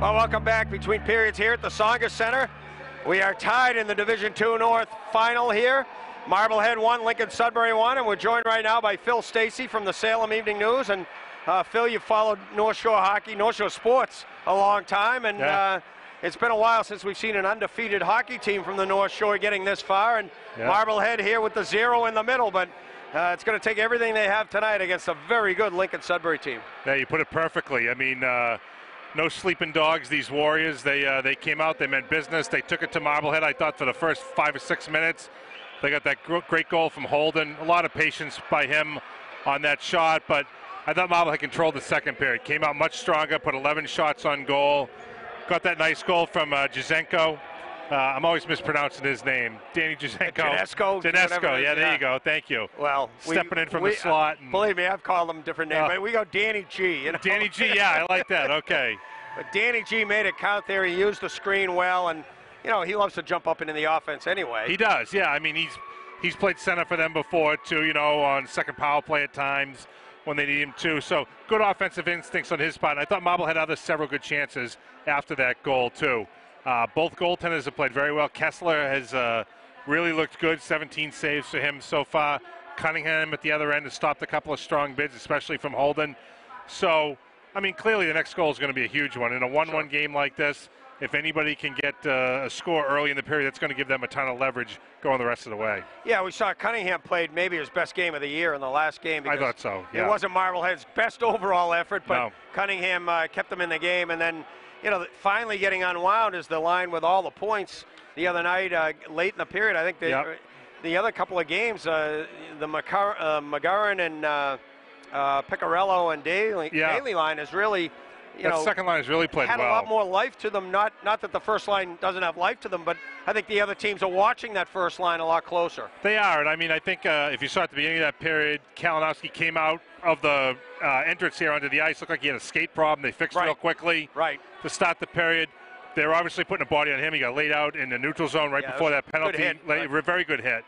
Well, welcome back between periods here at the Tsongas Center. We are tied in the Division II North final here. Marblehead 1, Lincoln Sudbury 1, and we're joined right now by Phil Stacey from the Salem Evening News. And Phil, you've followed North Shore hockey, North Shore sports a long time, and it's been a while since we've seen an undefeated hockey team from the North Shore getting this far. And Marblehead here with the 0 in the middle, but it's going to take everything they have tonight against a very good Lincoln Sudbury team. Yeah, you put it perfectly. I mean, no sleeping dogs, these Warriors. They came out, they meant business. They took it to Marblehead, I thought, for the first 5 or 6 minutes. They got that great goal from Holden. A lot of patience by him on that shot, but I thought Marblehead controlled the second period. Came out much stronger, put 11 shots on goal. Got that nice goal from Jazenko. I'm always mispronouncing his name. Danny Jazenko. Janesco, yeah, there you go. Thank you. Well, stepping in from the slot. Believe me, I've called him different names. But we go Danny G. You know? Danny G, yeah, I like that. Okay. But Danny G made it count there. He used the screen well, and you know he loves to jump up into the offense anyway. He does, yeah. I mean, he's played center for them before too. You know, on second power play at times when they need him to. So good offensive instincts on his part. And I thought Marblehead had several good chances after that goal too. Both goaltenders have played very well. Kessler has really looked good, 17 saves for him so far. Cunningham at the other end has stopped a couple of strong bids, especially from Holden. So, I mean, clearly the next goal is going to be a huge one. In a 1-1 game like this, if anybody can get a score early in the period, that's going to give them a ton of leverage going the rest of the way. Yeah, we saw Cunningham played maybe his best game of the year in the last game. I thought so, yeah. It wasn't Marblehead's best overall effort, but Cunningham kept them in the game, and then you know, finally getting unwound is the line with all the points the other night, late in the period. I think the other couple of games, the McGarren and Picarello and Daly line is really, that second line has really played had well. A lot more life to them. Not that the first line doesn't have life to them, but I think the other teams are watching that first line a lot closer. They are, and I mean, I think if you saw at the beginning of that period, Kalinowski came out of the entrance here onto the ice. Looked like he had a skate problem. They fixed it real quickly to start the period. They're obviously putting a body on him. He got laid out in the neutral zone right before that penalty. Good hit, very good hit.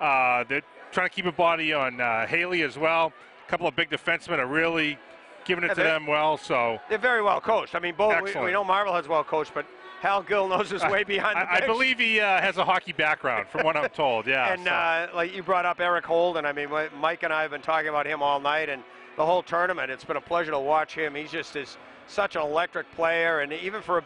They're trying to keep a body on Haley as well. A couple of big defensemen are really giving it to them well. So they're very well coached. I mean, both we know Marblehead's well coached, but Hal Gill knows his way behind the bench. I believe he has a hockey background, from what I'm told. Yeah. And like you brought up Eric Holden. I mean, Mike and I have been talking about him all night, and the whole tournament. It's been a pleasure to watch him. He's just such an electric player, and even for a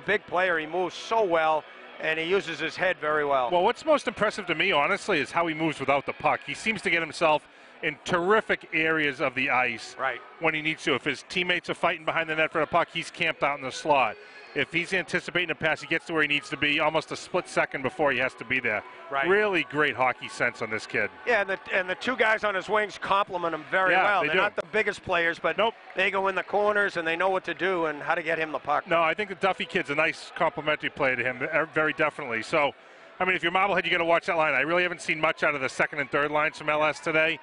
big player, he moves so well, and he uses his head very well. Well, what's most impressive to me, honestly, is how he moves without the puck. He seems to get himself in terrific areas of the ice when he needs to. If his teammates are fighting behind the net for the puck, he's camped out in the slot. If he's anticipating a pass, he gets to where he needs to be almost a split second before he has to be there. Really great hockey sense on this kid. Yeah, and the two guys on his wings complement him very well. They're not the biggest players, but they go in the corners and they know what to do and how to get him the puck. No, I think the Duffy kid's a nice complementary player to him, very definitely. So, I mean, if you're Marblehead, you got to watch that line. I really haven't seen much out of the second and third lines from LS today.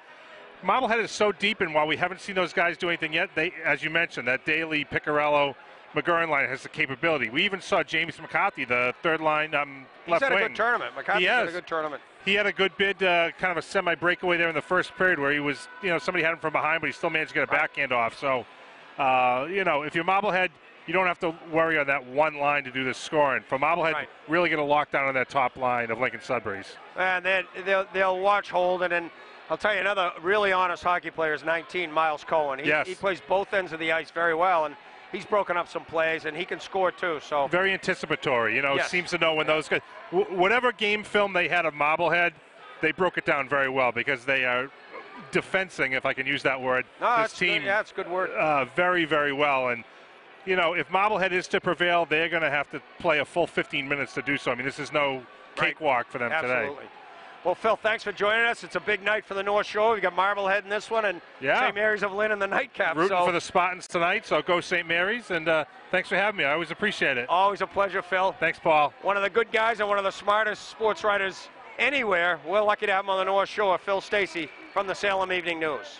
Marblehead is so deep, and while we haven't seen those guys do anything yet, they, as you mentioned, that Daly, Picarello, McGurran line has the capability. We even saw James McCarthy, the third line left wing. He's had a good tournament. McCarthy's had a good tournament. He had a good bid, kind of a semi-breakaway there in the first period where he was, somebody had him from behind, but he still managed to get a backhand off. So, if you're Marblehead, you don't have to worry on that one line to do the scoring. For Marblehead, really get a lockdown on that top line of Lincoln Sudbury's. And then they'll watch Holden, and I'll tell you another really honest hockey player is 19, Miles Cohen. He plays both ends of the ice very well, and he's broken up some plays, and he can score too. So very anticipatory. Seems to know when those guys, whatever game film they had of Marblehead, they broke it down very well because they are defensing, if I can use that word. This team, it's a good word. Very, very well. And if Marblehead is to prevail, they're going to have to play a full 15 minutes to do so. I mean, this is no cakewalk for them today. Well, Phil, thanks for joining us. It's a big night for the North Shore. We've got Marblehead in this one, and St. Mary's of Lynn in the nightcap. Rooting for the Spartans tonight, so go St. Mary's, and thanks for having me. I always appreciate it. Always a pleasure, Phil. Thanks, Paul. One of the good guys and one of the smartest sports writers anywhere. We're lucky to have him on the North Shore, Phil Stacey from the Salem Evening News.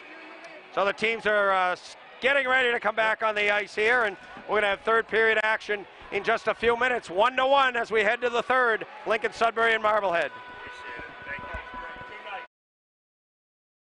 So the teams are getting ready to come back on the ice here, and we're going to have third period action in just a few minutes. 1-1 as we head to the third, Lincoln Sudbury and Marblehead.